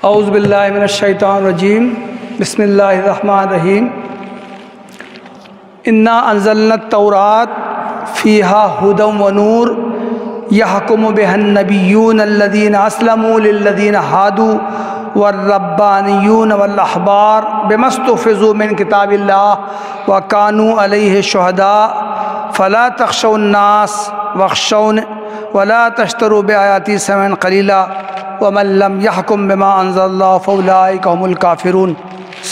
اعوذ باللہ من الشیطان الرجیم بسم اللہ الرحمن الرحیم انا انزلنا التوراۃ فیہا ھدی ونور یحکم بہا النبیون الذین اسلموا للذین ھادوا والربانیون والاحبار بما استحفظوا من کتاب اللہ وکانوا علیہ شہداء فلا تخشوا الناس واخشون ولا تشتروا بآیاتی ثمنا قلیلا ومن لم يحكم بما انزل اللہ فاولئک هم الکافرون۔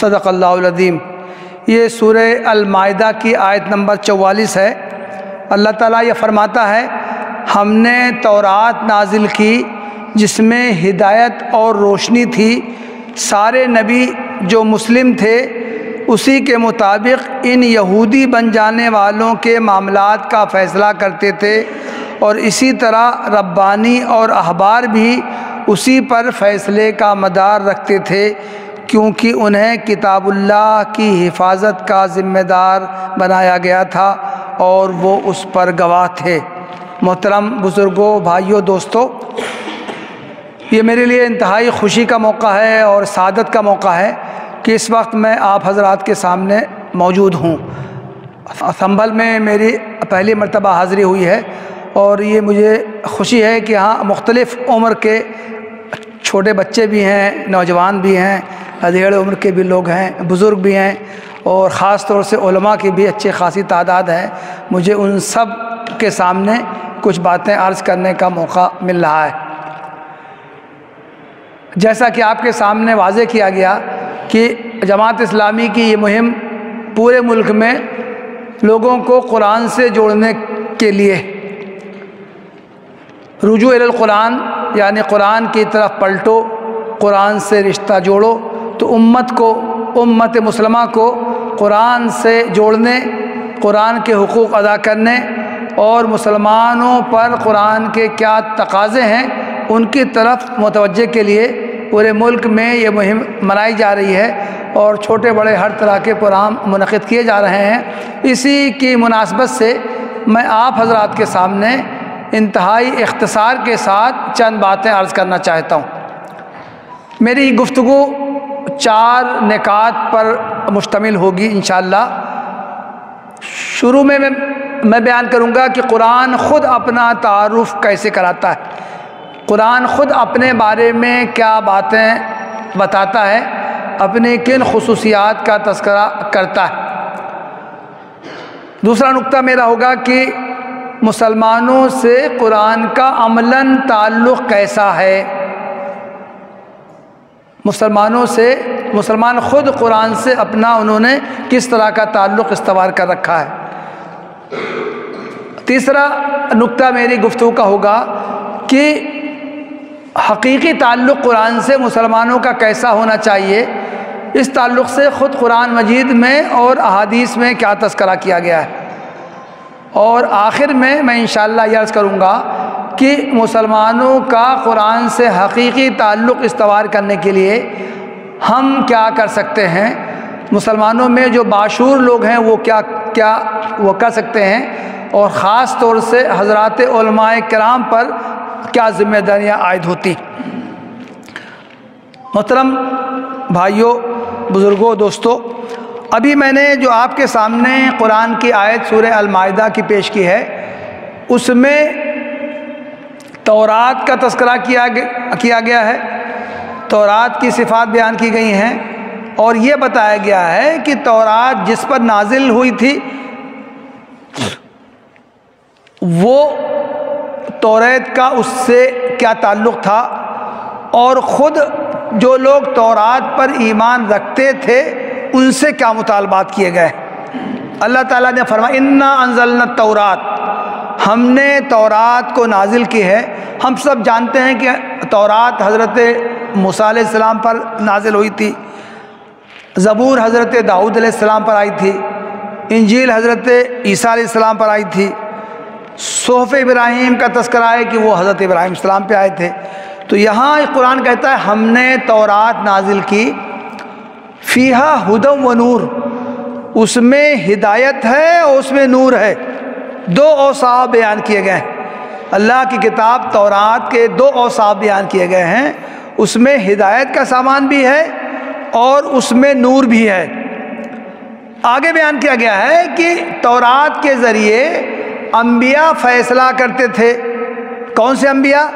صدق اللہ العظیم۔ یہ سورہ المائدہ کی آیت نمبر 44 ہے۔ اللہ تعالیٰ یہ فرماتا ہے ہم نے تورات نازل کی جس میں ہدایت اور روشنی تھی، سارے نبی جو مسلم تھے اسی کے مطابق ان یہودی بن جانے والوں کے معاملات کا فیصلہ کرتے تھے، اور اسی طرح ربانی اور احبار بھی اسی پر فیصلے کا مدار رکھتے تھے، کیونکہ انہیں کتاب اللہ کی حفاظت کا ذمہ دار بنایا گیا تھا اور وہ اس پر گواہ تھے۔ محترم بزرگوں، بھائیوں، دوستوں، یہ میرے لیے انتہائی خوشی کا موقع ہے اور سعادت کا موقع ہے کہ اس وقت میں آپ حضرات کے سامنے موجود ہوں۔ سنبھل میں میری پہلی مرتبہ حاضری ہوئی ہے اور یہ مجھے خوشی ہے کہ ہاں مختلف عمر کے چھوٹے بچے بھی ہیں، نوجوان بھی ہیں، ادھیڑ عمر کے بھی لوگ ہیں، بزرگ بھی ہیں، اور خاص طور سے علماء کی بھی اچھی خاصی تعداد ہے۔ مجھے ان سب کے سامنے کچھ باتیں عرض کرنے کا موقع مل رہا ہے۔ جیسا کہ آپ کے سامنے واضح کیا گیا کہ جماعت اسلامی کی یہ مہم پورے ملک میں لوگوں کو قرآن سے جوڑنے کے لیے رجوع الی القرآن، یعنی قرآن کی طرف پلٹو، قرآن سے رشتہ جوڑو، تو امت مسلمہ کو قرآن سے جوڑنے، قرآن کے حقوق ادا کرنے اور مسلمانوں پر قرآن کے کیا تقاضے ہیں ان کی طرف متوجہ کے لیے پورے ملک میں یہ مہم منائی جا رہی ہے، اور چھوٹے بڑے ہر طرح کے پروگرام منعقد کیے جا رہے ہیں۔ اسی کی مناسبت سے میں آپ حضرات کے سامنے انتہائی اختصار کے ساتھ چند باتیں عرض کرنا چاہتا ہوں۔ میری گفتگو 4 نکات پر مشتمل ہوگی انشاءاللہ۔ شروع میں میں بیان کروں گا کہ قرآن خود اپنا تعارف کیسے کراتا ہے، قرآن خود اپنے بارے میں کیا باتیں بتاتا ہے، اپنی کن خصوصیات کا تذکرہ کرتا ہے۔ دوسرا نقطہ میرا ہوگا کہ مسلمانوں سے قرآن کا عملاً تعلق کیسا ہے، مسلمان خود قرآن سے اپنا انہوں نے کس طرح کا تعلق استوار کر رکھا ہے۔ تیسرا نقطہ میری گفتگو کا ہوگا کہ حقیقی تعلق قرآن سے مسلمانوں کا کیسا ہونا چاہیے، اس تعلق سے خود قرآن مجید میں اور احادیث میں کیا تذکرہ کیا گیا ہے، اور آخر میں انشاءاللہ یہ عرض کروں گا کہ مسلمانوں کا قرآن سے حقیقی تعلق استوار کرنے کے لیے ہم کیا کر سکتے ہیں، مسلمانوں میں جو باشعور لوگ ہیں وہ کیا وہ کر سکتے ہیں، اور خاص طور سے حضرات علماء کرام پر کیا ذمہ داریاں عائد ہوتی۔ محترم بھائیوں، بزرگوں، دوستوں، ابھی میں نے جو آپ کے سامنے قرآن کی آیت سورہ المائدہ کی پیش کی ہے، اس میں تورات کا تذکرہ کیا گیا ہے، تورات کی صفات بیان کی گئی ہیں، اور یہ بتایا گیا ہے کہ تورات جس پر نازل ہوئی تھی وہ توریت کا اس سے کیا تعلق تھا، اور خود جو لوگ تورات پر ایمان رکھتے تھے ان سے کیا مطالبات کیے گئے۔ اللہ تعالیٰ نے فرمایا انا انزلنا التورات، ہم نے تورات کو نازل کی ہے۔ ہم سب جانتے ہیں کہ تورات حضرت موسیٰ علیہ السلام پر نازل ہوئی تھی، زبور حضرت داؤد علیہ السلام پر آئی تھی، انجیل حضرت عیسیٰ علیہ السلام پر آئی تھی، صحف ابراہیم کا تذکرہ ہے کہ وہ حضرت ابراہیم السلام پہ آئے تھے۔ تو یہاں قرآن کہتا ہے ہم نے تورات نازل کی، فیہا ھدی ونور، اس میں ہدایت ہے اور اس میں نور ہے۔ 2 اوصاف بیان کیے گئے ہیں، اللہ کی کتاب تورات کے 2 اوصاف بیان کیے گئے ہیں، اس میں ہدایت کا سامان بھی ہے اور اس میں نور بھی ہے۔ آگے بیان کیا گیا ہے کہ تورات کے ذریعے انبیاء فیصلہ کرتے تھے۔ کون سے انبیاء؟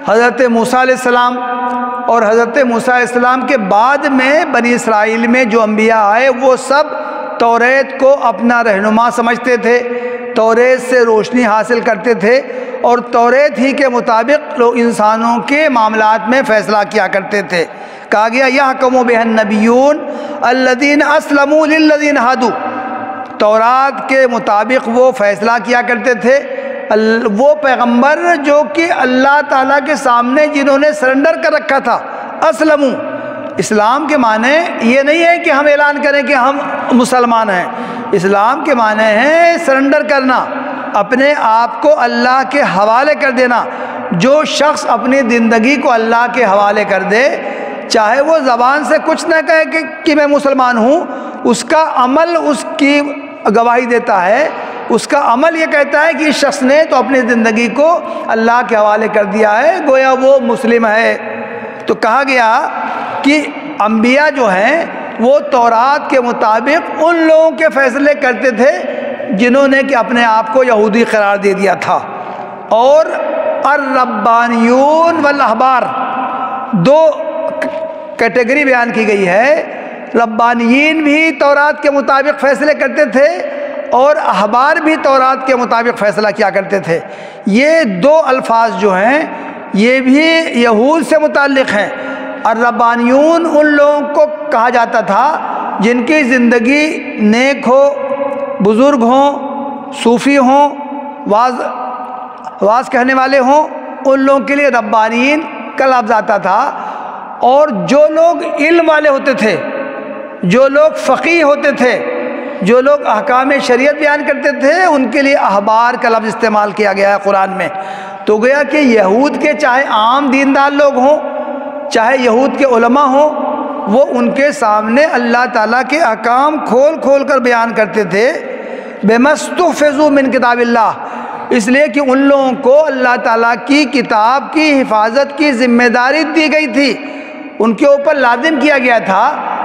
حضرت موسیٰ علیہ السلام، اور حضرت موسیٰ علیہ السلام کے بعد میں بنی اسرائیل میں جو انبیاء آئے وہ سب توریت کو اپنا رہنما سمجھتے تھے، توریت سے روشنی حاصل کرتے تھے، اور توریت ہی کے مطابق لوگ انسانوں کے معاملات میں فیصلہ کیا کرتے تھے۔ کہا گیا یحکم بہا النبیون الذین اسلموا للذین ہادوا، تورات کے مطابق وہ فیصلہ کیا کرتے تھے وہ پیغمبر جو کہ اللہ تعالیٰ کے سامنے جنہوں نے سرنڈر کر رکھا تھا۔ اسلموا، اسلام کے معنی یہ نہیں ہے کہ ہم اعلان کریں کہ ہم مسلمان ہیں، اسلام کے معنی ہے سرنڈر کرنا، اپنے آپ کو اللہ کے حوالے کر دینا۔ جو شخص اپنی زندگی کو اللہ کے حوالے کر دے، چاہے وہ زبان سے کچھ نہ کہے کہ میں مسلمان ہوں، اس کا عمل اس کی گواہی دیتا ہے، اس کا عمل یہ کہتا ہے کہ اس شخص نے تو اپنی زندگی کو اللہ کے حوالے کر دیا ہے، گویا وہ مسلم ہے۔ تو کہا گیا کہ انبیاء جو ہیں وہ تورات کے مطابق ان لوگوں کے فیصلے کرتے تھے جنہوں نے کہ اپنے آپ کو یہودی قرار دے دیا تھا، اور الربانیون والاحبار، دو کیٹیگری بیان کی گئی ہے۔ ربانیین بھی تورات کے مطابق فیصلے کرتے تھے اور احبار بھی تورات کے مطابق فیصلہ کیا کرتے تھے۔ یہ دو الفاظ جو ہیں یہ بھی یہود سے متعلق ہیں۔ الربانیون ان لوگوں کو کہا جاتا تھا جن کی زندگی نیک ہو، بزرگ ہوں، صوفی ہوں، واز کہنے والے ہوں، ان لوگوں کے لیے ربانیین کا لفظ آتا تھا۔ اور جو لوگ علم والے ہوتے تھے، جو لوگ فقیہ ہوتے تھے، جو لوگ احکام شریعت بیان کرتے تھے، ان کے لیے احبار کا لفظ استعمال کیا گیا ہے قرآن میں۔ تو گویا کہ یہود کے چاہے عام دیندار لوگ ہوں، چاہے یہود کے علماء ہوں، وہ ان کے سامنے اللہ تعالیٰ کے احکام کھول کھول کر بیان کرتے تھے۔ بِمَا اسْتُحْفِظُوا مِن کتاب اللہ، اس لیے کہ ان لوگوں کو اللہ تعالیٰ کی کتاب کی حفاظت کی ذمہ داری دی گئی تھی، ان کے اوپر لازم کیا گیا تھا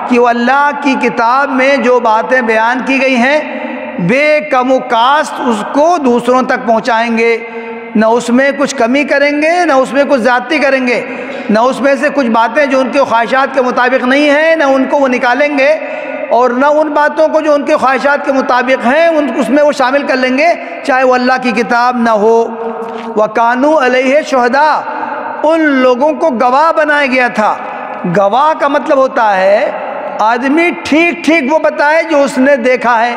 کہ وہ اللہ کی کتاب میں جو باتیں بیان کی گئی ہیں بے کم و کاست اس کو دوسروں تک پہنچائیں گے، نہ اس میں کچھ کمی کریں گے، نہ اس میں کچھ زیادتی کریں گے، نہ اس میں سے کچھ باتیں جو ان کے خواہشات کے مطابق نہیں ہیں نہ ان کو وہ نکالیں گے، اور نہ ان باتوں کو جو ان کے خواہشات کے مطابق ہیں اس میں وہ شامل کر لیں گے، چاہے وہ اللہ کی کتاب نہ ہو۔ وَكَانُوا عَلَيْهِ شُهَدَاءَ، ان لوگوں کو گواہ بنایا گیا تھا۔ گواہ کا مطلب ہوتا ہے آدمی ٹھیک ٹھیک وہ بتائے جو اس نے دیکھا ہے۔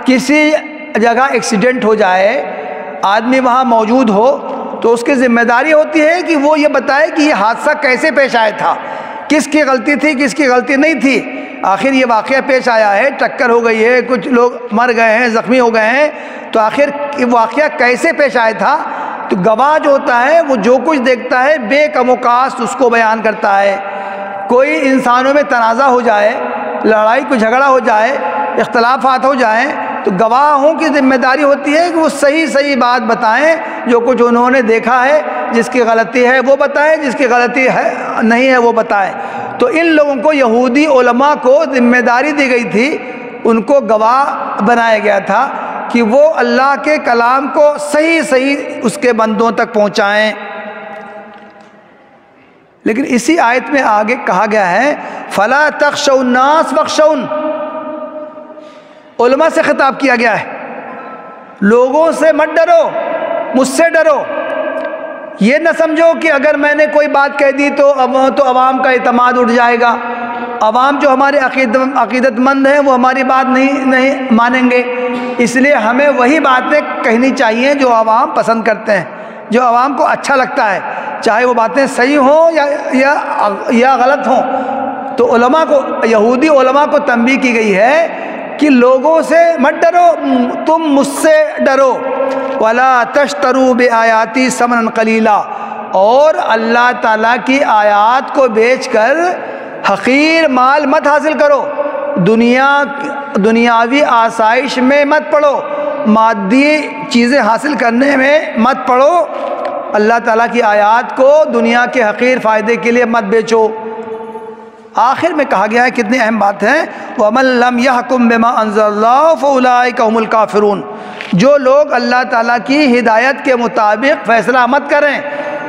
کسی جگہ ایکسیڈنٹ ہو جائے، آدمی وہاں موجود ہو، تو اس کی ذمہ داری ہوتی ہے کہ وہ یہ بتائے کہ یہ حادثہ کیسے پیش آیا تھا، کس کی غلطی تھی، کس کی غلطی نہیں تھی، آخر یہ واقعہ پیش آیا ہے، ٹکر ہو گئی ہے، کچھ لوگ مر گئے ہیں، زخمی ہو گئے ہیں، تو آخر یہ واقعہ کیسے پیش آیا تھا۔ تو گواہ جو ہوتا ہے وہ جو کچھ دیکھتا ہے بے کم و کاست اس کو بیان کرتا ہے۔ کوئی انسانوں میں تنازع ہو جائے، لڑائی کو جھگڑا ہو جائے، اختلافات ہو جائیں، تو گواہوں کی ذمہ داری ہوتی ہے کہ وہ صحیح صحیح بات بتائیں، جو کچھ انہوں نے دیکھا ہے، جس کی غلطی ہے وہ بتائیں، جس کی غلطی ہے نہیں ہے وہ بتائیں۔ تو ان لوگوں کو، یہودی علماء کو ذمہ داری دی گئی تھی، ان کو گواہ بنایا گیا تھا کہ وہ اللہ کے کلام کو صحیح صحیح اس کے بندوں تک پہنچائیں۔ لیکن اسی آیت میں آگے کہا گیا ہے فَلَا تَخْشَوْا النَّاسَ وَاخْشَوْنِ، علماء سے خطاب کیا گیا ہے، لوگوں سے مت ڈرو، مجھ سے ڈرو۔ یہ نہ سمجھو کہ اگر میں نے کوئی بات کہہ دی تو عوام کا اعتماد اٹھ جائے گا، عوام جو ہمارے عقیدت مند ہیں وہ ہماری بات نہیں مانیں گے، اس لیے ہمیں وہی باتیں کہنی چاہیے جو عوام پسند کرتے ہیں، جو عوام کو اچھا لگتا ہے، چاہے وہ باتیں صحیح ہوں یا غلط ہوں۔ تو علماء کو، یہودی علماء کو تنبیہ کی گئی ہے کہ لوگوں سے مت ڈرو، تم مجھ سے ڈرو۔ وَلَا تَشْتَرُوا بِآيَاتِي ثَمَنًا قَلِيلًا، اور اللہ تعالیٰ کی آیات کو بیچ کر حقیر مال مت حاصل کرو، دنیاوی آسائش میں مت پڑو، مادی چیزیں حاصل کرنے میں مت پڑو۔ اللہ تعالیٰ کی آیات کو دنیا کے حقیر فائدے کے لیے مت بیچو۔ آخر میں کہا گیا ہے، کتنی اہم بات ہے، وَمَن لَّمْ يَحْكُم بِمَا أَنزَلَ اللَّهُ فَأُولَٰئِكَ هُمُ الْكَافِرُونَ۔ جو لوگ اللہ تعالیٰ کی ہدایت کے مطابق فیصلہ مت کریں،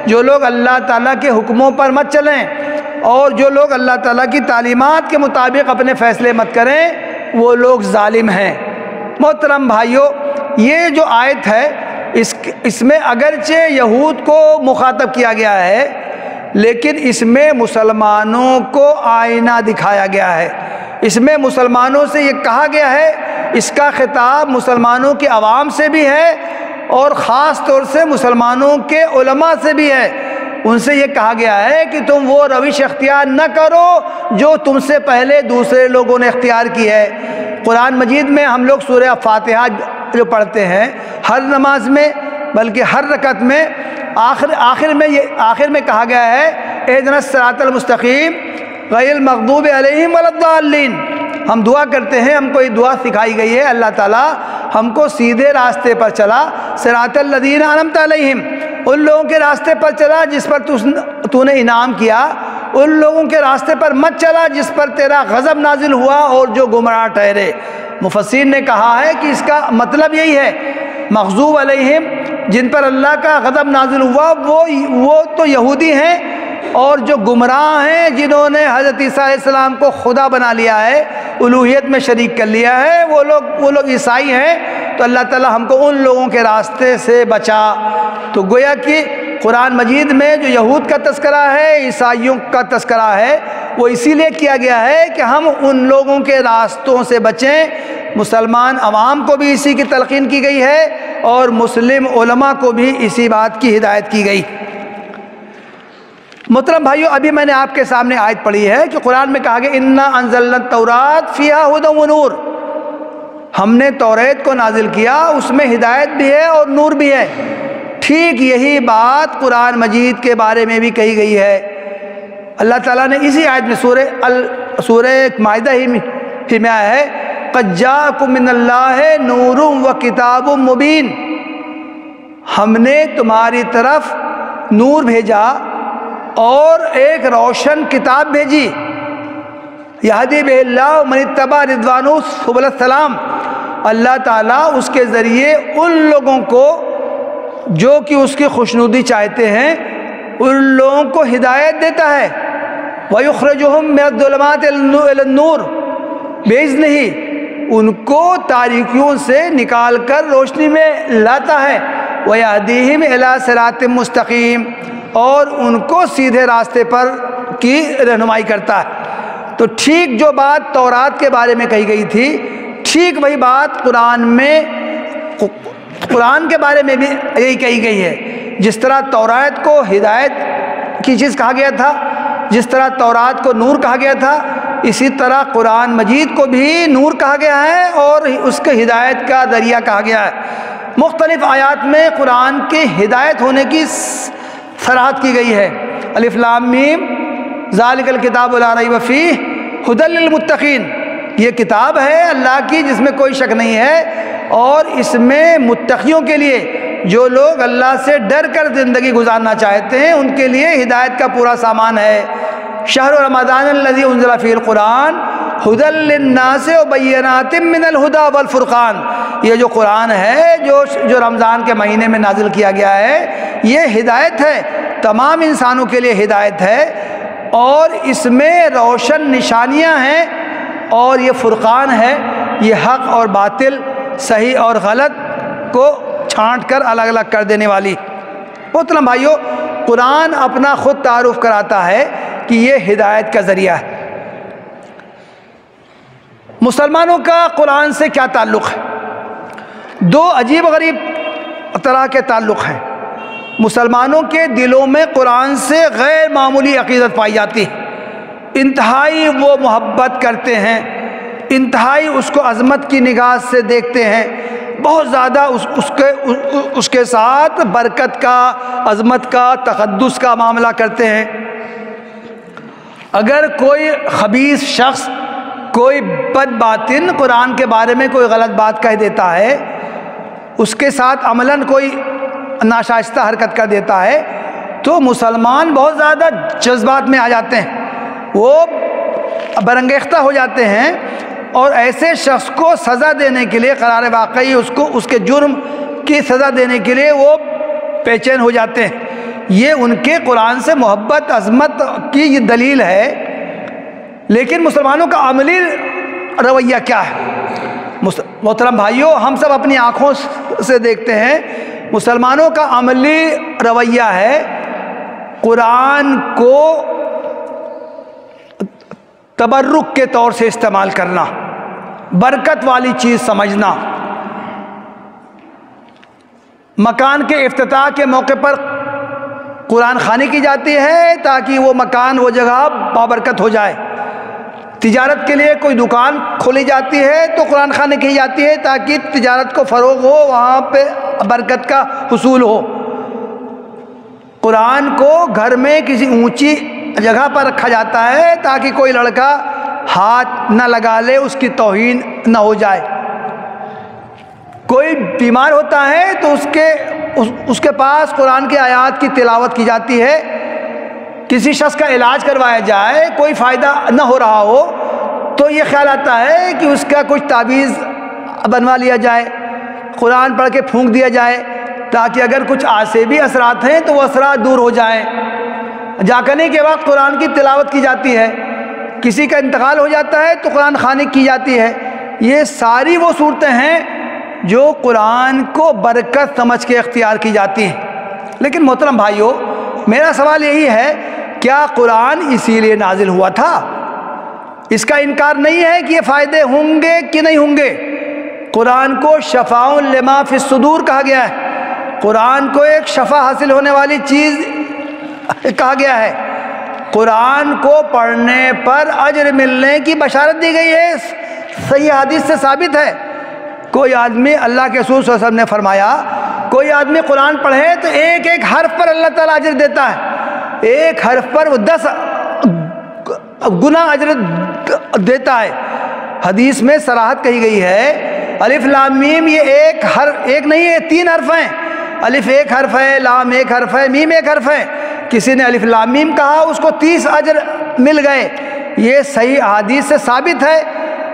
جو لوگ اللہ تعالیٰ کے حکموں پر مت چلیں، اور جو لوگ اللہ تعالیٰ کی تعلیمات کے مطابق اپنے فیصلے مت کریں، وہ لوگ ظالم ہیں۔ محترم بھائیو، یہ جو آیت ہے اس میں اگرچہ یہود کو مخاطب کیا گیا ہے، لیکن اس میں مسلمانوں کو آئینہ دکھایا گیا ہے۔ اس میں مسلمانوں سے یہ کہا گیا ہے، اس کا خطاب مسلمانوں کے عوام سے بھی ہے اور خاص طور سے مسلمانوں کے علماء سے بھی ہے۔ ان سے یہ کہا گیا ہے کہ تم وہ روش اختیار نہ کرو جو تم سے پہلے دوسرے لوگوں نے اختیار کی ہے۔ قرآن مجید میں ہم لوگ سورہ فاتحہ جو پڑھتے ہیں ہر نماز میں، بلکہ ہر رکعت میں آخر میں کہا گیا ہے، اہدنا الصراط المستقیم غیر المغضوب علیہم ولا الضالین۔ ہم دعا کرتے ہیں، ہم کو یہ دعا سکھائی گئی ہے، اللہ تعالیٰ ہم کو سیدھے راستے پر چلا، صراط الذین انعمت علیہم، ان لوگوں کے راستے پر چلا جس پر تو نے انعام کیا، ان لوگوں کے راستے پر مت چلا جس پر تیرا غضب نازل ہوا اور جو گمراہ ٹھہرے۔ مفسرین نے کہا ہے کہ اس کا مطلب یہی ہے، مغضوب علیہم جن پر اللہ کا غضب نازل ہوا وہ تو یہودی ہیں، اور جو گمراہ ہیں جنہوں نے حضرت عیسیٰ علیہ السلام کو خدا بنا لیا ہے، الوہیت میں شریک کر لیا ہے، وہ لوگ عیسائی ہیں۔ تو اللہ تعالیٰ ہم کو ان لوگوں کے راستے سے بچا۔ تو گویا کہ قرآن مجید میں جو یہود کا تذکرہ ہے، عیسائیوں کا تذکرہ ہے، وہ اسی لیے کیا گیا ہے کہ ہم ان لوگوں کے راستوں سے بچیں۔ مسلمان عوام کو بھی اسی کی تلقین کی گئی ہے اور مسلم علماء کو بھی اسی بات کی ہدایت کی گئی۔ محترم بھائیو، ابھی میں نے آپ کے سامنے آیت پڑھی ہے کہ قرآن میں کہا گیا انا انزلنا التوراۃ فیہا ھدی و نور، ہم نے توریت کو نازل کیا، اس میں ہدایت بھی ہے اور نور بھی ہے۔ ٹھیک یہی بات قرآن مجید کے بارے میں بھی کہی گئی ہے۔ اللہ تعالیٰ نے اسی آیت میں سورہ مائدہ ہی میں آیا ہے، قد جاءکم من اللہ نور و کتاب مبین، ہم نے تمہاری طرف نور بھیجا اور ایک روشن کتاب بھیجی، یہدی بہ اللہ من اتبع رضوانہ سبل السلام، اللہ تعالیٰ اس کے ذریعے ان لوگوں کو جو کہ اس کی خوشنودی چاہتے ہیں ان لوگوں کو ہدایت دیتا ہے، وَيُخْرِجُهُم مِّنَ الظُّلُمَاتِ إِلَى النُّورِ، بِإِذْنِهِ ان کو تاریکیوں سے نکال کر روشنی میں لاتا ہے، وَيَهْدِيهِمْ إِلَىٰ صِرَاطٍ مُّسْتَقِيمٍ، اور ان کو سیدھے راستے پر کی رہنمائی کرتا ہے۔ تو ٹھیک جو بات تورات کے بارے میں کہی گئی تھی، ٹھیک وہی بات قرآن کے بارے میں بھی یہی کہی گئی ہے۔ جس طرح تورات کو ہدایت کی چیز کہا گیا تھا، جس طرح تورات کو نور کہا گیا تھا، اسی طرح قرآن مجید کو بھی نور کہا گیا ہے اور اس کے ہدایت کا ذریعہ کہا گیا ہے۔ مختلف آیات میں قرآن کے ہدایت ہونے کی صراحت کی گئی ہے۔ الف لام میم ذالک الکتاب لا ریب فیہ ھدی للمتقین، یہ کتاب ہے اللہ کی جس میں کوئی شک نہیں ہے، اور اس میں متقیوں کے لیے، جو لوگ اللہ سے ڈر کر زندگی گزارنا چاہتے ہیں، ان کے لیے ہدایت کا پورا سامان ہے۔ شہر رمضان الذی انزل فیہ القرآن ھدی للناس وبینات من الھدی والفرقان، یہ جو قرآن ہے جو رمضان کے مہینے میں نازل کیا گیا ہے، یہ ہدایت ہے، تمام انسانوں کے لیے ہدایت ہے، اور اس میں روشن نشانیاں ہیں، اور یہ فرقان ہے، یہ حق اور باطل، صحیح اور غلط کو چھانٹ کر الگ الگ کر دینے والی۔ محترم بھائیو، قرآن اپنا خود تعارف کراتا ہے کہ یہ ہدایت کا ذریعہ ہے۔ مسلمانوں کا قرآن سے کیا تعلق ہے؟ دو عجیب غریب طرح کے تعلق ہیں۔ مسلمانوں کے دلوں میں قرآن سے غیر معمولی عقیدت پائی جاتی ہے، انتہائی وہ محبت کرتے ہیں، انتہائی اس کو عظمت کی نگاہ سے دیکھتے ہیں، بہت زیادہ اس کے ساتھ برکت کا، عظمت کا، تقدس کا معاملہ کرتے ہیں۔ اگر کوئی خبیث شخص، کوئی بد باطن قرآن کے بارے میں کوئی غلط بات کہہ دیتا ہے، اس کے ساتھ عملاً کوئی ناشائستہ حرکت کر دیتا ہے تو مسلمان بہت زیادہ جذبات میں آ جاتے ہیں، وہ برانگیختہ ہو جاتے ہیں، اور ایسے شخص کو سزا دینے کے لیے قرار واقعی اس کے جرم کی سزا دینے کے لیے وہ بے چین ہو جاتے ہیں۔ یہ ان کے قرآن سے محبت عظمت کی یہ دلیل ہے۔ لیکن مسلمانوں کا عملی رویہ کیا ہے؟ محترم بھائیوں، ہم سب اپنی آنکھوں سے دیکھتے ہیں، مسلمانوں کا عملی رویہ ہے قرآن کو تبرک کے طور سے استعمال کرنا، برکت والی چیز سمجھنا۔ مکان کے افتتاح کے موقع پر قرآن خوانی کی جاتی ہے تاکہ وہ مکان وہ جگہ بابرکت ہو جائے۔ تجارت کے لیے کوئی دکان کھولی جاتی ہے تو قرآن خوانی کی جاتی ہے تاکہ تجارت کو فروغ ہو، وہاں پہ برکت کا حصول ہو۔ قرآن کو گھر میں کسی اونچی جگہ پر رکھا جاتا ہے تاکہ کوئی لڑکا ہاتھ نہ لگا لے، اس کی توہین نہ ہو جائے۔ کوئی بیمار ہوتا ہے تو اس کے پاس قرآن کی آیات کی تلاوت کی جاتی ہے۔ کسی شخص کا علاج کروایا جائے، کوئی فائدہ نہ ہو رہا ہو تو یہ خیال آتا ہے کہ اس کا کچھ تعویذ بنوا لیا جائے، قرآن پڑھ کے پھونک دیا جائے تاکہ اگر کچھ عصبی اثرات ہیں تو وہ اثرات دور ہو جائیں۔ جاگنے کے وقت قرآن کی تلاوت کی جاتی ہے۔ کسی کا انتقال ہو جاتا ہے تو قرآن خوانی کی جاتی ہے۔ یہ ساری وہ صورتیں ہیں جو قرآن کو برکت سمجھ کے اختیار کی جاتی ہیں۔ لیکن محترم بھائیوں، میرا سوال یہی ہے، کیا قرآن اسی لیے نازل ہوا تھا؟ اس کا انکار نہیں ہے کہ یہ فائدے ہوں گے کہ نہیں ہوں گے۔ قرآن کو شفاء لما فی الصدور کہا گیا ہے، قرآن کو ایک شفا حاصل ہونے والی چیز کہا گیا ہے۔ قرآن کو پڑھنے پر اجر ملنے کی بشارت دی گئی ہے، صحیح حدیث سے ثابت ہے۔ کوئی آدمی، اللہ کے رسول صلی اللہ علیہ وسلم نے فرمایا، کوئی آدمی قرآن پڑھے تو ایک ایک حرف پر اللہ تعالیٰ اجر دیتا ہے، ایک حرف پر وہ 10 گنا اجر دیتا ہے۔ حدیث میں صراحت کہی گئی ہے، الف لام میم یہ ایک نہیں ہے، 3 حرف ہیں۔ الف ایک حرف ہے، لام ایک حرف ہے، میم ایک حرف ہے۔ کسی نے الف لام میم کہا، اس کو 30 اجر مل گئے۔ یہ صحیح حدیث سے ثابت ہے۔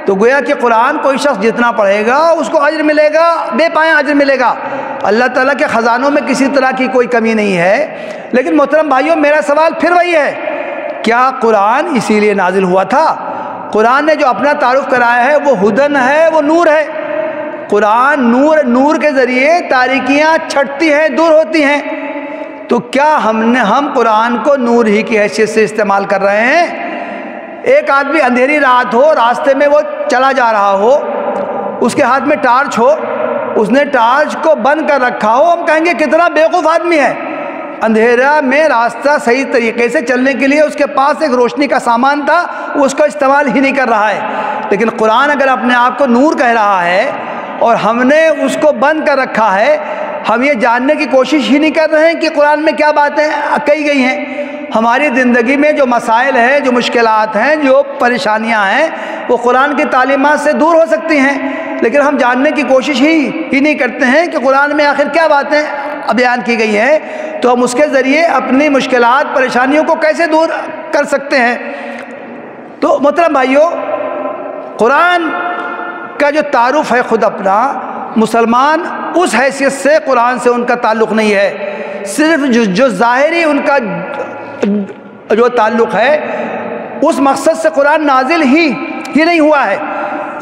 تو گویا کہ قرآن کوئی شخص جتنا پڑھے گا اس کو اجر ملے گا، بے پایاں اجر ملے گا۔ اللہ تعالیٰ کے خزانوں میں کسی طرح کی کوئی کمی نہیں ہے۔ لیکن محترم بھائیوں، میرا سوال پھر وہی ہے، کیا قرآن اسی لیے نازل ہوا تھا؟ قرآن نے جو اپنا تعارف کرایا ہے وہ ہدن ہے، وہ نور ہے۔ قرآن نور کے ذریعے تاریکیاں چھٹتی ہیں، دور ہوتی ہیں۔ تو کیا ہم قرآن کو نور ہی کی حیثیت سے استعمال کر رہے ہیں؟ ایک آدمی اندھیری رات ہو، راستے میں وہ چلا جا رہا ہو، اس کے ہاتھ میں ٹارچ ہو، اس نے ٹارچ کو بند کر رکھا ہو، ہم کہیں گے کتنا بیوقوف آدمی ہے۔ اندھیرا میں راستہ صحیح طریقے سے چلنے کے لیے اس کے پاس ایک روشنی کا سامان تھا، وہ اس کا استعمال ہی نہیں کر رہا ہے۔ لیکن قرآن اگر اپنے آپ کو نور کہہ رہا ہے اور ہم نے اس کو بند کر رکھا ہے، ہم یہ جاننے کی کوشش ہی نہیں کر رہے ہیں کہ قرآن میں کیا باتیں کہی گئی ہیں۔ ہماری زندگی میں جو مسائل ہیں، جو مشکلات ہیں، جو پریشانیاں ہیں، وہ قرآن کی تعلیمات سے دور ہو سکتی ہیں، لیکن ہم جاننے کی کوشش ہی نہیں کرتے ہیں کہ قرآن میں آخر کیا باتیں بیان کی گئی ہیں، تو ہم اس کے ذریعے اپنی مشکلات پریشانیوں کو کیسے دور کر سکتے ہیں۔ تو محترم بھائیوں، قرآن کا جو تعارف ہے خود اپنا، مسلمان اس حیثیت سے قرآن سے ان کا تعلق نہیں ہے، صرف جو ظاہری ان کا جو تعلق ہے اس مقصد سے قرآن نازل ہی نہیں ہوا ہے۔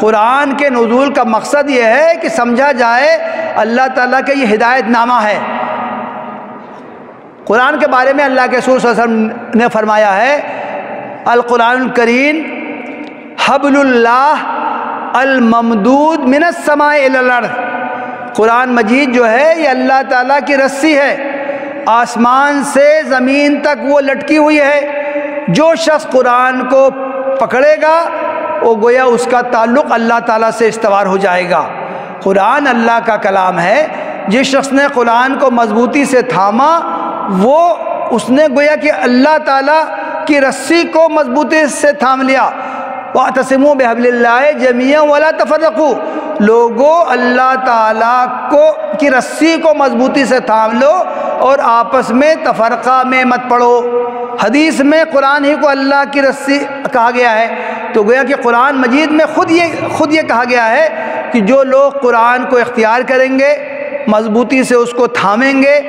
قرآن کے نزول کا مقصد یہ ہے کہ سمجھا جائے اللہ تعالیٰ کا یہ ہدایت نامہ ہے۔ قرآن کے بارے میں اللہ کے رسول صلی اللہ علیہ وسلم نے فرمایا ہے، القرآن الکریم حبل اللہ الممدود من السماء الی الارض۔ قرآن مجید جو ہے یہ اللہ تعالیٰ کی رسی ہے، آسمان سے زمین تک وہ لٹکی ہوئی ہے۔ جو شخص قرآن کو پکڑے گا وہ گویا اس کا تعلق اللہ تعالیٰ سے استوار ہو جائے گا۔ قرآن اللہ کا کلام ہے، جس شخص نے قرآن کو مضبوطی سے تھاما اس نے گویا کہ اللہ تعالیٰ کی رسی کو مضبوطی سے تھام لیا۔ وَاعْتَصِمُوا بِحَبْلِ اللَّهِ جَمِيعًا وَلَا تَفَرَّقُوا۔ لوگوں اللہ تعالیٰ کی رسی کو مضبوطی سے تھام لو اور آپس میں تفرقہ میں مت پڑو۔ حدیث میں قرآن ہی کو اللہ کی رسی کہا گیا ہے، تو گویا کہ قرآن مجید میں خود یہ کہا گیا ہے کہ جو لوگ قرآن کو اختیار کریں گے، مضبوطی سے اس کو تھامیں گے،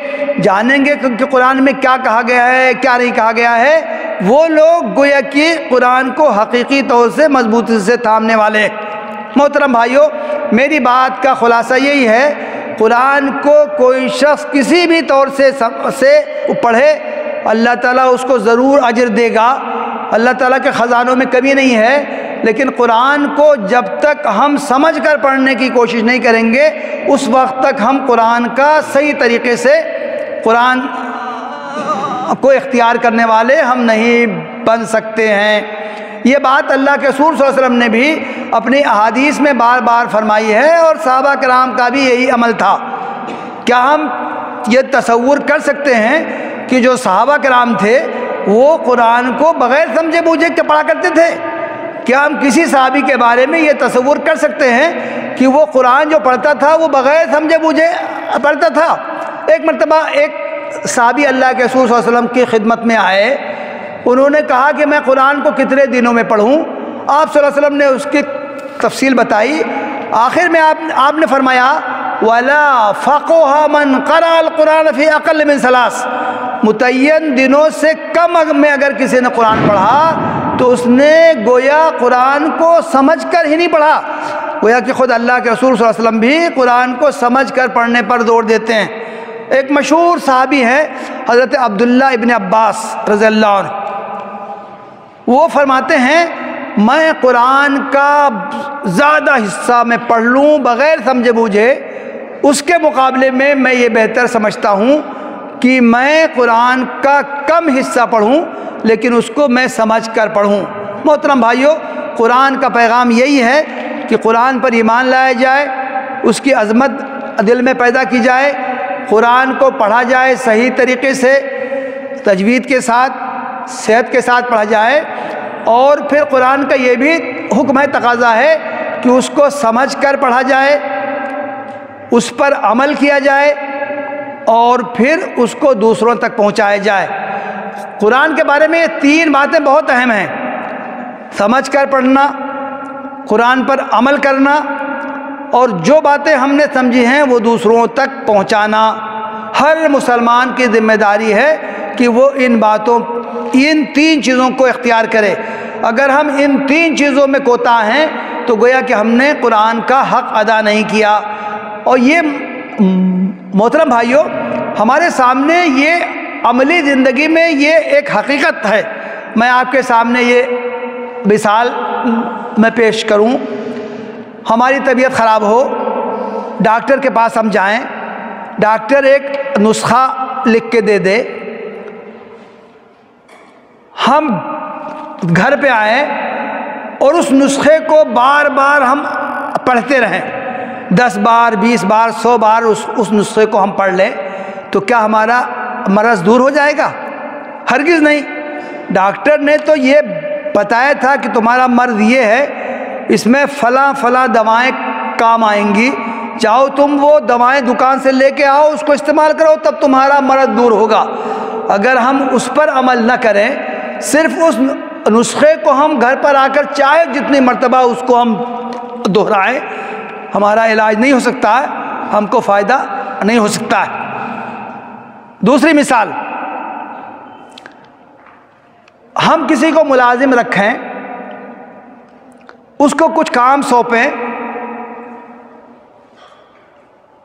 جانیں گے کہ قرآن میں کیا کہا گیا ہے کیا نہیں کہا گیا ہے، وہ لوگ گویا کہ قرآن کو حقیقی طور سے مضبوطی سے تھامنے والے۔ محترم بھائیوں، میری بات کا خلاصہ یہی ہے، قرآن کو کوئی شخص کسی بھی طور سے پڑھے، اللہ تعالیٰ اس کو ضرور اجر دے گا، اللہ تعالیٰ کے خزانوں میں کمی نہیں ہے۔ لیکن قرآن کو جب تک ہم سمجھ کر پڑھنے کی کوشش نہیں کریں گے، اس وقت تک ہم قرآن کا صحیح طریقے سے قرآن کو اختیار کرنے والے ہم نہیں بن سکتے ہیں۔ یہ بات اللہ کے رسول صلی اللہ علیہ وسلم نے بھی اپنی احادیث میں بار بار فرمائی ہے، اور صحابہ کرام کا بھی یہی عمل تھا۔ کیا ہم یہ تصور کر سکتے ہیں کہ جو صحابہ کرام تھے وہ قرآن کو بغیر سمجھے بوجھے کے پڑھا کرتے تھے؟ کیا ہم کسی صحابی کے بارے میں یہ تصور کر سکتے ہیں کہ وہ قرآن جو پڑھتا تھا وہ بغیر سمجھے بوجھے پڑھتا تھا؟ ایک مرتبہ ایک صحابی اللہ کے رسول صلی اللہ علیہ وسلم کی خدمت میں آئے، انہوں نے کہا کہ میں قرآن کو کتنے دنوں میں پڑھوں؟ آپ صلی اللہ علیہ وسلم نے اس کی تفصیل بتائی۔ آخر میں آپ نے فرمایا وَلَا فَقُوهَ مَنْ قَرَأَ الْقُرْآنَ فِي أَقَلِّ مِنْ ثَلَاثٍ، متعین دنوں سے کم میں اگر کسی نے قرآن پڑھا تو اس نے گویا قرآن کو سمجھ کر ہی نہیں پڑھا۔ گویا کہ خود اللہ کے رسول صلی اللہ علیہ وسلم بھی قرآن کو سمجھ کر پڑھنے پر زور دیتے ہیں۔ ایک مشہور صحابی ہے حضرت عبداللہ ابن عباس رضی اللہ عنہ، وہ فرماتے ہیں میں قرآن کا زیادہ حصہ میں پڑھ لوں بغیر سمجھے بوجھے، اس کے مقابلے میں یہ بہتر سمجھتا ہوں کہ میں قرآن کا کم حصہ پڑھوں لیکن اس کو میں سمجھ کر پڑھوں۔ محترم بھائیوں، قرآن کا پیغام یہی ہے کہ قرآن پر ایمان لایا جائے، اس کی عظمت دل میں پیدا کی جائے، قرآن کو پڑھا جائے صحیح طریقے سے، تجوید کے ساتھ، صحت کے ساتھ پڑھا جائے، اور پھر قرآن کا یہ بھی حکم ہے، تقاضا ہے کہ اس کو سمجھ کر پڑھا جائے، اس پر عمل کیا جائے، اور پھر اس کو دوسروں تک پہنچایا جائے۔ قرآن کے بارے میں یہ تین باتیں بہت اہم ہیں: سمجھ کر پڑھنا، قرآن پر عمل کرنا، اور جو باتیں ہم نے سمجھی ہیں وہ دوسروں تک پہنچانا۔ ہر مسلمان کی ذمہ داری ہے کہ وہ ان تین چیزوں کو اختیار کرے۔ اگر ہم ان تین چیزوں میں کوتاہ ہیں تو گویا کہ ہم نے قرآن کا حق ادا نہیں کیا۔ اور یہ محترم بھائیوں، ہمارے سامنے یہ عملی زندگی میں یہ ایک حقیقت ہے۔ میں آپ کے سامنے یہ مثال میں پیش کروں، ہماری طبیعت خراب ہو، ڈاکٹر کے پاس ہم جائیں، ڈاکٹر ایک نسخہ لکھ کے دے دے، ہم گھر پہ آئیں اور اس نسخے کو بار بار ہم پڑھتے رہیں، 10 بار 20 بار 100 بار اس نسخے کو ہم پڑھ لیں، تو کیا ہمارا مرض دور ہو جائے گا؟ ہرگز نہیں۔ ڈاکٹر نے تو یہ بتایا تھا کہ تمہارا مرض یہ ہے، اس میں فلاں فلاں دوائیں کام آئیں گی، جاؤ تم وہ دوائیں دکان سے لے کے آؤ، اس کو استعمال کرو، تب تمہارا مرض دور ہوگا۔ اگر ہم اس پر عمل نہ کریں، صرف اس نسخے کو ہم گھر پر آ کر چاہے جتنی مرتبہ اس کو ہم دہرائیں، ہمارا علاج نہیں ہو سکتا ہے، ہم کو فائدہ نہیں ہو سکتا ہے۔ دوسری مثال، ہم کسی کو ملازم رکھیں، اس کو کچھ کام سونپیں،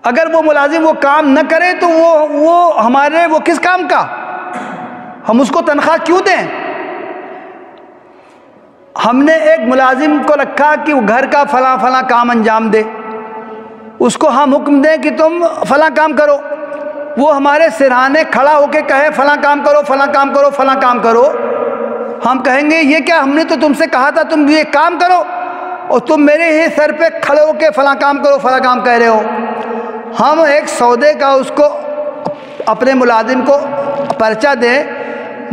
اگر وہ ملازم وہ کام نہ کرے تو وہ کس کام کا؟ ہم اس کو تنخواہ کیوں دیں؟ ہم نے ایک ملازم کو رکھا کہ وہ گھر کا فلاں فلاں کام انجام دے، اس کو ہم حکم دیں کہ تم فلاں کام کرو، وہ ہمارے سرہانے کھڑا ہو کے کہے فلاں کام کرو فلاں کام کرو فلاں کام کرو، ہم کہیں گے یہ کیا، ہم نے تو تم سے کہا تھا تم یہ کام کرو، اور تم میرے ہی سر پہ کھڑے ہو کے فلاں کام کرو فلاں کام کہہ رہے ہو۔ ہم ایک سودے کا اس کو اپنے ملازم کو پرچہ دیں،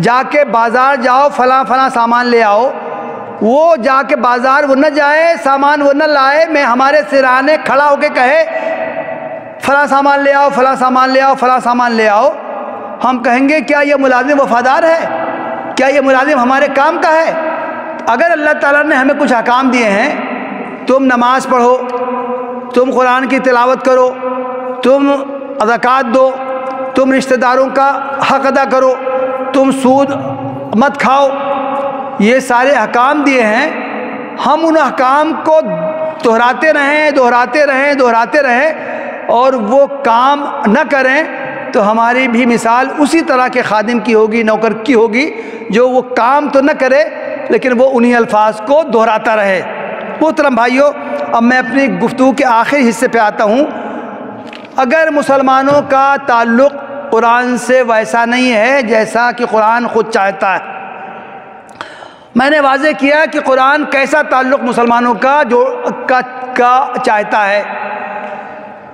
جا کے بازار جاؤ فلاں فلاں سامان لے آؤ، وہ جا کے بازار وہ نہ جائے، سامان وہ نہ لائے، میں ہمارے سرانے کھڑا ہو کے کہے فلاں سامان لے آؤ، فلاں سامان لے آؤ، فلاں سامان لے آؤ، ہم کہیں گے کیا یہ ملازم وفادار ہے؟ کیا یہ ملازم ہمارے کام کا ہے؟ اگر اللہ تعالیٰ نے ہمیں کچھ احکام دیے ہیں، تم نماز پڑھو، تم قرآن کی تلاوت کرو، تم زکوٰۃ دو، تم رشتہ داروں کا حق ادا کرو، تم سود مت کھاؤ، یہ سارے احکام دیے ہیں، ہم ان احکام کو دہراتے رہیں اور وہ کام نہ کریں تو ہماری بھی مثال اسی طرح کے خادم کی ہوگی، نوکر کی ہوگی، جو وہ کام تو نہ کرے لیکن وہ انہی الفاظ کو دہراتا رہے۔ محترم بھائیوں، اب میں اپنی گفتگو کے آخری حصے پہ آتا ہوں۔ اگر مسلمانوں کا تعلق قرآن سے ویسا نہیں ہے جیسا کہ قرآن خود چاہتا ہے، میں نے واضح کیا کہ قرآن کیسا تعلق مسلمانوں کا چاہتا ہے،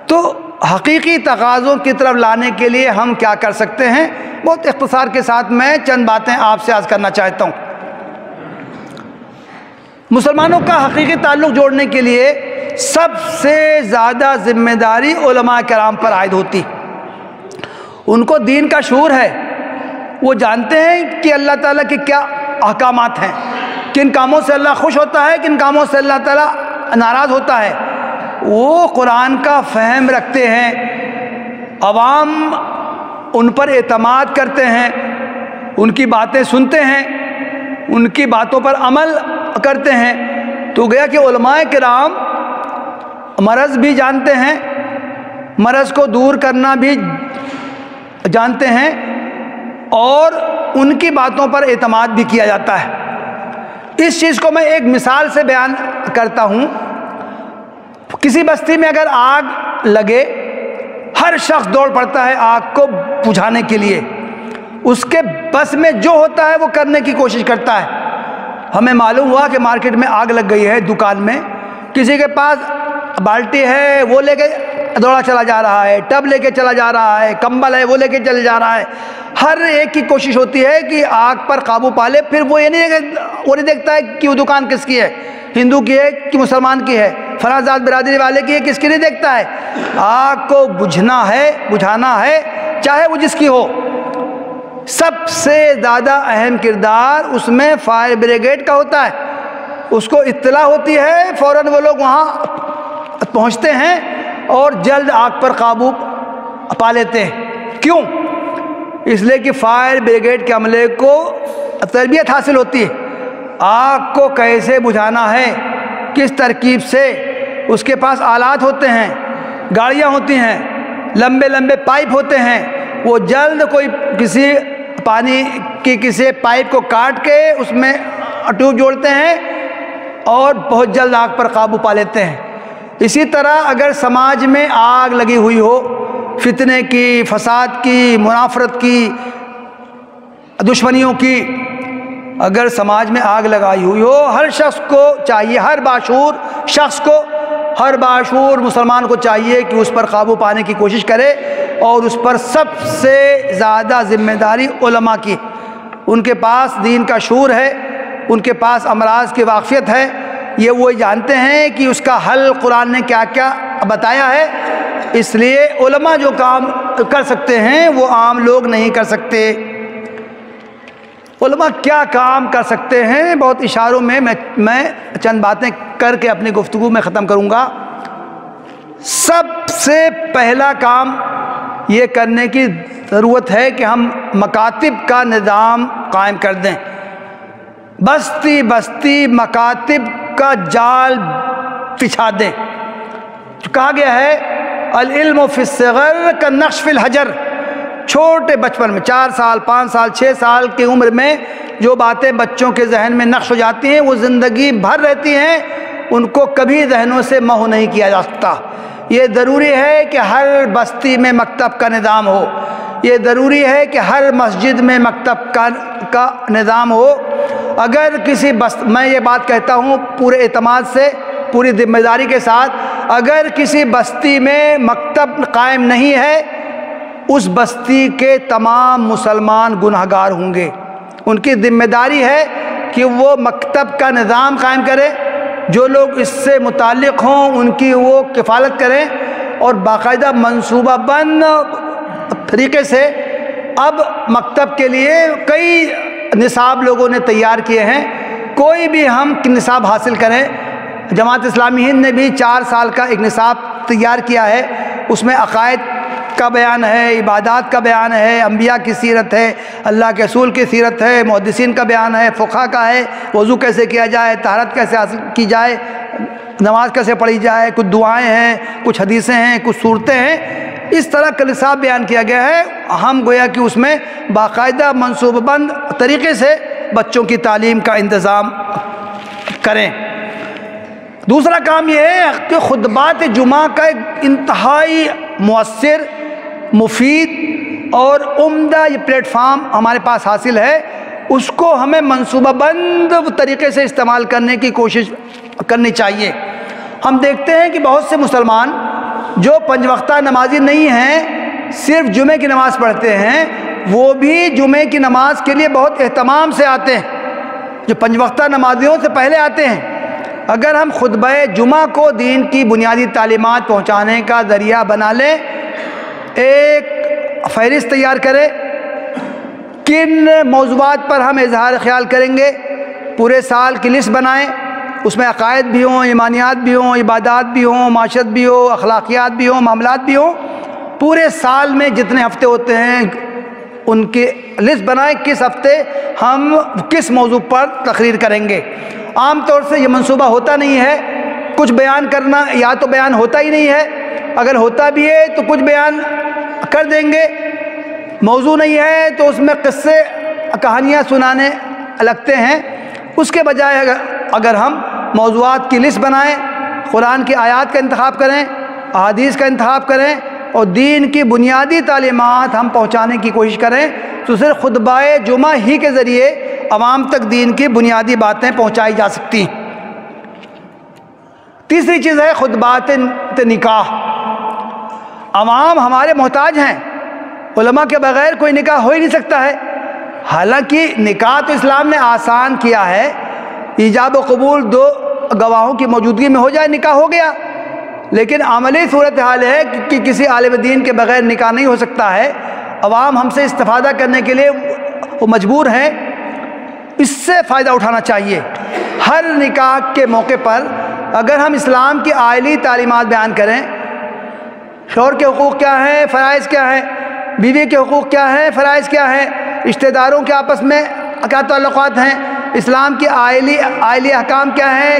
تو حقیقی تقاضوں کی طرف لانے کے لیے ہم کیا کر سکتے ہیں، بہت اختصار کے ساتھ میں چند باتیں آپ سے عرض کرنا چاہتا ہوں۔ مسلمانوں کا حقیقی تعلق جوڑنے کے لیے سب سے زیادہ ذمہ داری علماء کرام پر عائد ہوتی۔ ان کو دین کا شعور ہے، وہ جانتے ہیں کہ اللہ تعالیٰ کے کیا احکامات ہیں، کن کاموں سے اللہ خوش ہوتا ہے، کن کاموں سے اللہ تعالیٰ ناراض ہوتا ہے، وہ قرآن کا فہم رکھتے ہیں، عوام ان پر اعتماد کرتے ہیں، ان کی باتیں سنتے ہیں، ان کی باتوں پر عمل کرتے ہیں۔ تو گیا کہ علماء کرام مرض بھی جانتے ہیں، مرض کو دور کرنا بھی جانتے ہیں، اور ان کی باتوں پر اعتماد بھی کیا جاتا ہے۔ اس چیز کو میں ایک مثال سے بیان کرتا ہوں۔ کسی بستی میں اگر آگ لگے، ہر شخص دوڑ پڑتا ہے آگ کو بجھانے کے لیے، اس کے بس میں جو ہوتا ہے وہ کرنے کی کوشش کرتا ہے۔ ہمیں معلوم ہوا کہ مارکیٹ میں آگ لگ گئی ہے، دکان میں کسی کے پاس بالٹی ہے، وہ لے کے دوڑا چلا جا رہا ہے، ٹب لے کے چلا جا رہا ہے، کمبل ہے وہ لے کے چلے جا رہا ہے، ہر ایک کی کوشش ہوتی ہے کہ آگ پر قابو پا لے۔ پھر وہ یہ نہیں دیکھتا ہے کہ وہ دکان کس کی ہے، ہندو کی ہے کہ مسلمان کی ہے، فلاں ذات برادری والے کی ہے، کس کی نہیں دیکھتا ہے۔ آگ کو بجھانا ہے چاہے وہ جس کی ہو۔ سب سے زیادہ اہم کردار اس میں فائر بریگیڈ کا ہوتا ہے۔ اس کو اطلاع ہوتی ہے، فوراً وہ لوگ وہاں پہنچتے ہیں اور جلد آگ پر قابو پا لیتے ہیں۔ کیوں؟ اس لیے کہ فائر بریگیڈ کے عملے کو تربیت حاصل ہوتی ہے، آگ کو کیسے بجھانا ہے، کس ترکیب سے، اس کے پاس آلات ہوتے ہیں، گاڑیاں ہوتی ہیں، لمبے لمبے پائپ ہوتے ہیں، وہ جلد کوئی کسی پانی کی کسی پائپ کو کاٹ کے اس میں ٹیوب جوڑتے ہیں اور بہت جلد آگ پر قابو پا لیتے ہیں۔ اسی طرح اگر سماج میں آگ لگی ہوئی ہو، فتنے کی، فساد کی، منافرت کی، دشمنیوں کی، اگر سماج میں آگ لگائی ہوئی ہو، ہر شخص کو چاہیے، ہر باشعور شخص کو، ہر باشعور مسلمان کو چاہیے کہ اس پر قابو پانے کی کوشش کرے، اور اس پر سب سے زیادہ ذمہ داری علماء کی۔ ان کے پاس دین کا شعور ہے، ان کے پاس امراض کی واقفیت ہے، یہ وہ جانتے ہیں کہ اس کا حل قرآن نے کیا کیا بتایا ہے۔ اس لیے علماء جو کام کر سکتے ہیں وہ عام لوگ نہیں کر سکتے۔ علماء کیا کام کر سکتے ہیں، بہت اشاروں میں میں چند باتیں کر کے اپنی گفتگو میں ختم کروں گا۔ سب سے پہلا کام یہ کرنے کی ضرورت ہے کہ ہم مکاتب کا نظام قائم کر دیں۔ بستی بستی مکاتب کا جال بچھا دیں۔ کہا گیا ہے العلم فی الصغر کالنقش فی الحجر، چھوٹے بچپن میں 4 سال 5 سال 6 سال کی عمر میں جو باتیں بچوں کے ذہن میں نقش ہو جاتی ہیں وہ زندگی بھر رہتی ہیں، ان کو کبھی ذہنوں سے محو نہیں کیا جا سکتا۔ یہ ضروری ہے کہ ہر بستی میں مکتب کا نظام ہو، یہ ضروری ہے کہ ہر مسجد میں مکتب کا نظام ہو۔ اگر کسی میں یہ بات کہتا ہوں پورے اعتماد سے، پوری ذمہ داری کے ساتھ، اگر کسی بستی میں مکتب قائم نہیں ہے، اس بستی کے تمام مسلمان گنہگار ہوں گے۔ ان کی ذمہ داری ہے کہ وہ مکتب کا نظام قائم کرے، جو لوگ اس سے متعلق ہوں ان کی وہ کفالت کریں، اور باقاعدہ منصوبہ بند طریقے سے اب مکتب کے لیے کئی نصاب لوگوں نے تیار کیے ہیں۔ کوئی بھی ہم نصاب حاصل کریں، جماعت اسلامی ہند نے بھی 4 سال کا ایک نصاب تیار کیا ہے، اس میں عقائد کا بیان ہے، عبادات کا بیان ہے، انبیاء کی سیرت ہے، اللہ کے رسول کی سیرت ہے، محدثین کا بیان ہے، فقہ کا ہے، وضو کیسے کیا جائے، طہارت کیسے حاصل کی جائے، نماز کیسے پڑھی جائے، کچھ دعائیں ہیں، کچھ حدیثیں ہیں، کچھ صورتیں ہیں، اس طرح کا نصاب بیان کیا گیا ہے۔ ہم گویا کہ اس میں باقاعدہ منصوبہ بند طریقے سے بچوں کی تعلیم کا انتظام کریں۔ دوسرا کام یہ ہے کہ خطبات جمعہ کا ایک انتہائی مؤثر، مفید اور عمدہ یہ پلیٹ فارم ہمارے پاس حاصل ہے، اس کو ہمیں منصوبہ بند طریقے سے استعمال کرنے کی کوشش کرنی چاہیے۔ ہم دیکھتے ہیں کہ بہت سے مسلمان جو 5 وقتہ نمازی نہیں ہیں، صرف جمعے کی نماز پڑھتے ہیں، وہ بھی جمعے کی نماز کے لیے بہت اہتمام سے آتے ہیں، جو 5 وقتہ نمازیوں سے پہلے آتے ہیں۔ اگر ہم خطبہ جمعہ کو دین کی بنیادی تعلیمات پہنچانے کا ذریعہ بنا لیں، ایک فہرست تیار کریں کن موضوعات پر ہم اظہار خیال کریں گے، پورے سال کی لسٹ بنائیں، اس میں عقائد بھی ہوں، ایمانیات بھی ہوں، عبادات بھی ہوں، معاشرت بھی ہو، اخلاقیات بھی ہوں، معاملات بھی ہوں، پورے سال میں جتنے ہفتے ہوتے ہیں ان کی لسٹ بنائیں، کس ہفتے ہم کس موضوع پر تقریر کریں گے۔ عام طور سے یہ منصوبہ ہوتا نہیں ہے، کچھ بیان کرنا یا تو بیان ہوتا ہی نہیں ہے، اگر ہوتا بھی ہے تو کچھ بیان کر دیں گے، موضوع نہیں ہے تو اس میں قصے کہانیاں سنانے لگتے ہیں۔ اس کے بجائے اگر ہم موضوعات کی لسٹ بنائیں، قرآن کی آیات کا انتخاب کریں، احادیث کا انتخاب کریں اور دین کی بنیادی تعلیمات ہم پہنچانے کی کوشش کریں، تو صرف خطبہ جمعہ ہی کے ذریعے عوام تک دین کی بنیادی باتیں پہنچائی جا سکتی ہیں۔ تیسری چیز ہے خطبات نکاح۔ عوام ہمارے محتاج ہیں، علماء کے بغیر کوئی نکاح ہو ہی نہیں سکتا ہے۔ حالانکہ نکاح تو اسلام نے آسان کیا ہے، ایجاب و قبول 2 گواہوں کی موجودگی میں ہو جائے نکاح ہو گیا، لیکن عملی صورتحال ہے کہ کسی عالم دین کے بغیر نکاح نہیں ہو سکتا ہے۔ عوام ہم سے استفادہ کرنے کے لیے وہ مجبور ہیں، اس سے فائدہ اٹھانا چاہیے۔ ہر نکاح کے موقع پر اگر ہم اسلام کی آئلی تعلیمات بیان کریں، شوہر کے حقوق کیا ہیں، فرائض کیا ہیں، بیوی کے حقوق کیا ہیں، فرائض کیا ہیں، رشتہ داروں کے آپس میں کیا تعلقات ہیں، اسلام کی آئلی احکام کیا ہیں،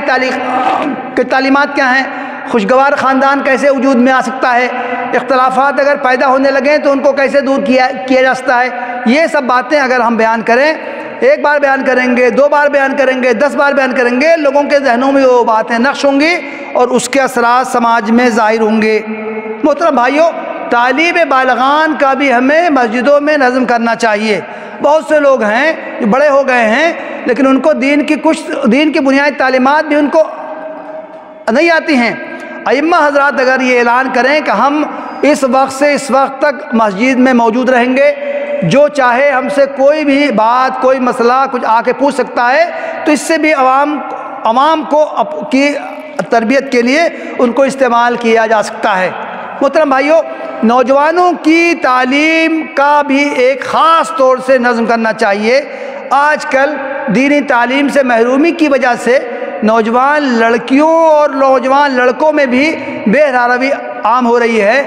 تعلیمات کیا ہیں، خوشگوار خاندان کیسے وجود میں آ سکتا ہے، اختلافات اگر پیدا ہونے لگیں تو ان کو کیسے دور کیا جا سکتا ہے، یہ سب باتیں اگر ہم بیان کریں، 1 بار بیان کریں گے، 2 بار بیان کریں گے، 10 بار بیان کریں گے، لوگوں کے ذہنوں میں وہ باتیں نقش ہوں گی اور اس کے اثرات سماج میں ظاہر ہوں گے۔ محترم بھائیوں، طالب بالغان کا بھی ہمیں مسجدوں میں نظم کرنا چاہیے۔ بہت سے لوگ ہیں جو بڑے ہو گئے ہیں لیکن ان کو دین کی بنیادی تعلیمات بھی ان کو نہیں آتی ہیں۔ ائمہ حضرات اگر یہ اعلان کریں کہ ہم اس وقت سے اس وقت تک مسجد میں موجود رہیں گے، جو چاہے ہم سے کوئی بھی بات، کوئی مسئلہ کچھ آ کے پوچھ سکتا ہے، تو اس سے بھی عوام کو کی تربیت کے لیے ان کو استعمال کیا جا سکتا ہے۔ محترم بھائیوں، نوجوانوں کی تعلیم کا بھی ایک خاص طور سے نظم کرنا چاہیے۔ آج کل دینی تعلیم سے محرومی کی وجہ سے نوجوان لڑکیوں اور نوجوان لڑکوں میں بھی بے روی عام ہو رہی ہے۔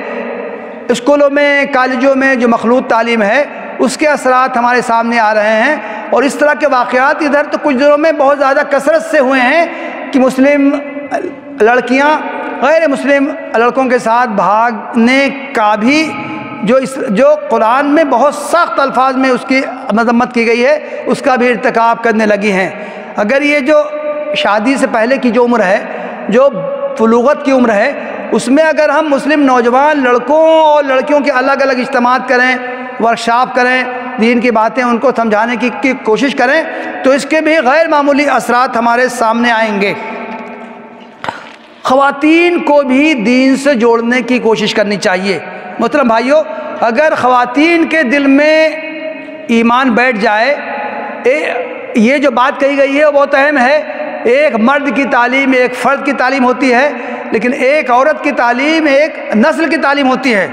اسکولوں میں، کالجوں میں جو مخلوط تعلیم ہے اس کے اثرات ہمارے سامنے آ رہے ہیں، اور اس طرح کے واقعات ادھر تو کچھ دنوں میں بہت زیادہ کثرت سے ہوئے ہیں کہ مسلم لڑکیاں غیر مسلم لڑکوں کے ساتھ بھاگنے کا بھی جو قرآن میں بہت سخت الفاظ میں اس کی مذمت کی گئی ہے، اس کا بھی ارتکاب کرنے لگی ہیں۔ اگر یہ جو شادی سے پہلے کی جو عمر ہے، جو بلوغت کی عمر ہے، اس میں اگر ہم مسلم نوجوان لڑکوں اور لڑکیوں کے الگ الگ اجتماعات کریں، ورکشاپ کریں، دین کی باتیں ان کو سمجھانے کی کوشش کریں، تو اس کے بھی غیر معمولی اثرات ہمارے سامنے آئیں گے۔ خواتین کو بھی دین سے جوڑنے کی کوشش کرنی چاہیے۔ محترم بھائیوں، اگر خواتین کے دل میں ایمان بیٹھ جائے، یہ جو بات کہی گئی ہے وہ بہت اہم ہے. ایک مرد کی تعلیم ایک فرد کی تعلیم ہوتی ہے، لیکن ایک عورت کی تعلیم ایک نسل کی تعلیم ہوتی ہے.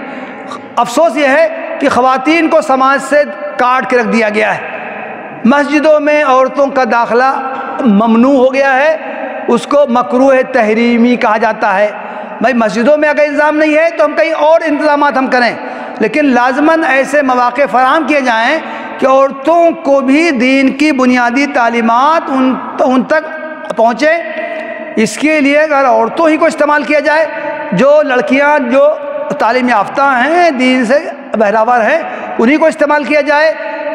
افسوس یہ ہے کہ خواتین کو سماج سے کاٹ کے رکھ دیا گیا ہے. مسجدوں میں عورتوں کا داخلہ ممنوع ہو گیا ہے، اس کو مکروہ تحریمی کہا جاتا ہے. بھائی مسجدوں میں اگر انتظام نہیں ہے تو ہم کہیں اور انتظامات ہم کریں، لیکن لازماً ایسے مواقع فراہم کیے جائیں کہ عورتوں کو بھی دین کی بنیادی تعلیمات ان تک پہنچے. اس کے لیے اگر عورتوں ہی کو استعمال کیا جائے، جو لڑکیاں جو تعلیم یافتہ ہیں، دین سے بہراور ہیں، انہی کو استعمال کیا جائے.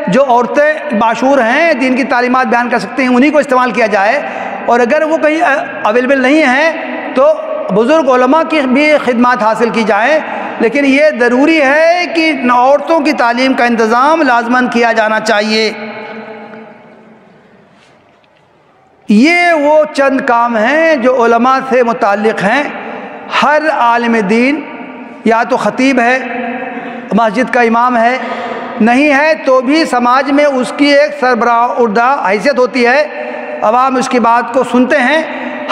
جو عورتیں باشعور ہیں، دین کی تعلیمات بیان کر سکتے ہیں، انہی کو استعمال کیا جائے. اور اگر وہ کہیں اویلیبل نہیں ہیں تو بزرگ علماء کی بھی خدمات حاصل کی جائیں. لیکن یہ ضروری ہے کہ عورتوں کی تعلیم کا انتظام لازماً کیا جانا چاہیے. یہ وہ چند کام ہیں جو علماء سے متعلق ہیں. ہر عالم دین یا تو خطیب ہے، مسجد کا امام ہے، نہیں ہے تو بھی سماج میں اس کی ایک سربراہ حیثیت ہوتی ہے، عوام اس کی بات کو سنتے ہیں.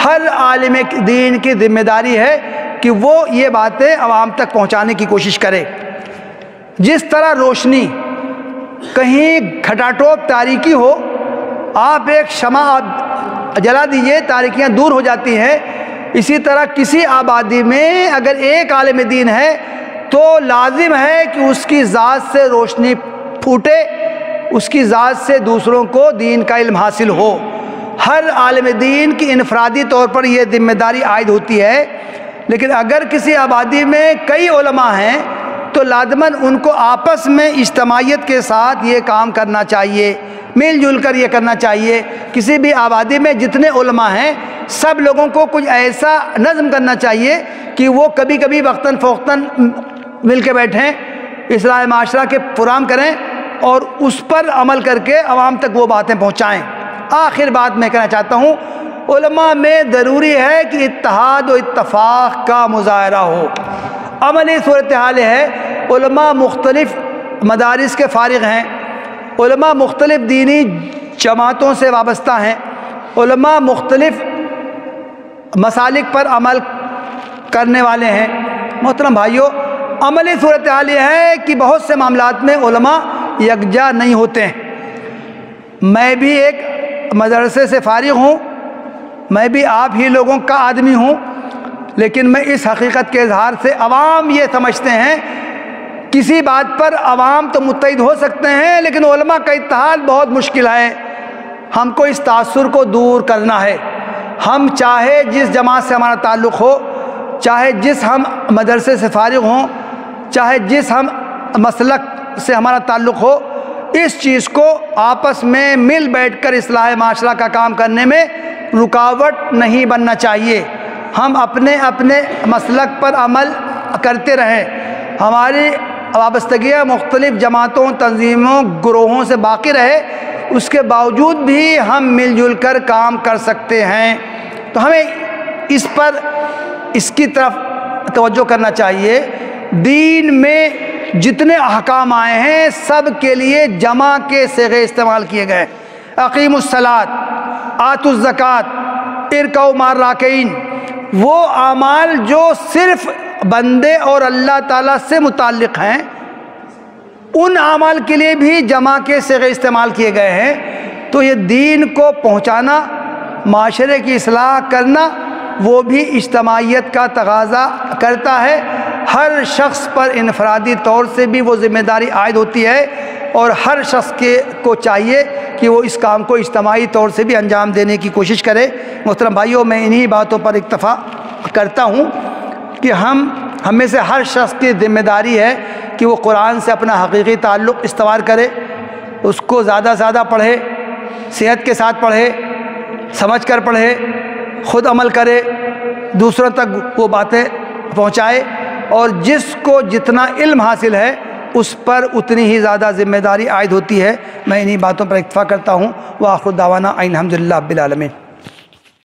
ہر عالم دین کی ذمہ داری ہے کہ وہ یہ باتیں عوام تک پہنچانے کی کوشش کرے. جس طرح روشنی کہیں کھٹاٹوپ تاریکی ہو، آپ ایک شمع جلا دیجئے، تاریکیاں دور ہو جاتی ہیں. اسی طرح کسی آبادی میں اگر ایک عالم دین ہے تو لازم ہے کہ اس کی ذات سے روشنی پھوٹے، اس کی ذات سے دوسروں کو دین کا علم حاصل ہو. ہر عالم دین کی انفرادی طور پر یہ ذمہ داری عائد ہوتی ہے. لیکن اگر کسی آبادی میں کئی علماء ہیں تو لازماً ان کو آپس میں اجتماعیت کے ساتھ یہ کام کرنا چاہیے، مل جل کر یہ کرنا چاہیے. کسی بھی آبادی میں جتنے علماء ہیں سب لوگوں کو کچھ ایسا نظم کرنا چاہیے کہ وہ کبھی کبھی وقتاً فوقتاً مل کے بیٹھیں، اصلاح معاشرہ کے پروگرام کریں اور اس پر عمل کر کے عوام تک وہ باتیں پہنچائیں. آخر بات میں کہنا چاہتا ہوں، علماء میں ضروری ہے کہ اتحاد و اتفاق کا مظاہرہ ہو. عملی صورتحال ہے، علماء مختلف مدارس کے فارغ ہیں، علماء مختلف دینی جماعتوں سے وابستہ ہیں، علماء مختلف مسالک پر عمل کرنے والے ہیں. محترم بھائیوں، عملی صورتحال یہ ہے کہ بہت سے معاملات میں علماء یکجا نہیں ہوتے ہیں. میں بھی ایک مدرسے سے فارغ ہوں، میں بھی آپ ہی لوگوں کا آدمی ہوں، لیکن میں اس حقیقت کے اظہار سے عوام یہ سمجھتے ہیں کسی بات پر عوام تو متحد ہو سکتے ہیں لیکن علماء کا اتحاد بہت مشکل ہے. ہم کو اس تاثر کو دور کرنا ہے. ہم چاہے جس جماعت سے ہمارا تعلق ہو، چاہے جس ہم مدرسے سے فارغ ہوں، چاہے جس ہم مسلک سے ہمارا تعلق ہو، اس چیز کو آپس میں مل بیٹھ کر اصلاح معاشرہ کا کام کرنے میں رکاوٹ نہیں بننا چاہیے. ہم اپنے اپنے مسلک پر عمل کرتے رہیں. ہماری وابستگیاں مختلف جماعتوں، تنظیموں، گروہوں سے باقی رہے، اس کے باوجود بھی ہم مل جل کر کام کر سکتے ہیں. تو ہمیں اس کی طرف توجہ کرنا چاہیے. دین میں جتنے احکام آئے ہیں سب کے لیے جمع کے صیغے استعمال کیے گئے. اقیموا الصلاۃ، آتوا الزکوٰۃ، ارکعوا مع الراکعین. وہ اعمال جو صرف بندے اور اللہ تعالیٰ سے متعلق ہیں، ان اعمال کے لیے بھی جمع کے صیغے استعمال کیے گئے ہیں. تو یہ دین کو پہنچانا، معاشرے کی اصلاح کرنا، وہ بھی اجتماعیت کا تقاضا کرتا ہے. ہر شخص پر انفرادی طور سے بھی وہ ذمہ داری عائد ہوتی ہے اور ہر شخص کو چاہیے کہ وہ اس کام کو اجتماعی طور سے بھی انجام دینے کی کوشش کرے. محترم بھائیوں، میں انہی باتوں پر اکتفا کرتا ہوں کہ ہم میں سے ہر شخص کی ذمہ داری ہے کہ وہ قرآن سے اپنا حقیقی تعلق استوار کرے، اس کو زیادہ سے زیادہ پڑھے، صحت کے ساتھ پڑھے، سمجھ کر پڑھے، خود عمل کرے، دوسروں تک وہ باتیں پہنچائے، اور جس کو جتنا علم حاصل ہے اس پر اتنی ہی زیادہ ذمہ داری عائد ہوتی ہے. میں انہی باتوں پر اکتفا کرتا ہوں. وآخر دعوانا الحمدللہ رب العالمین.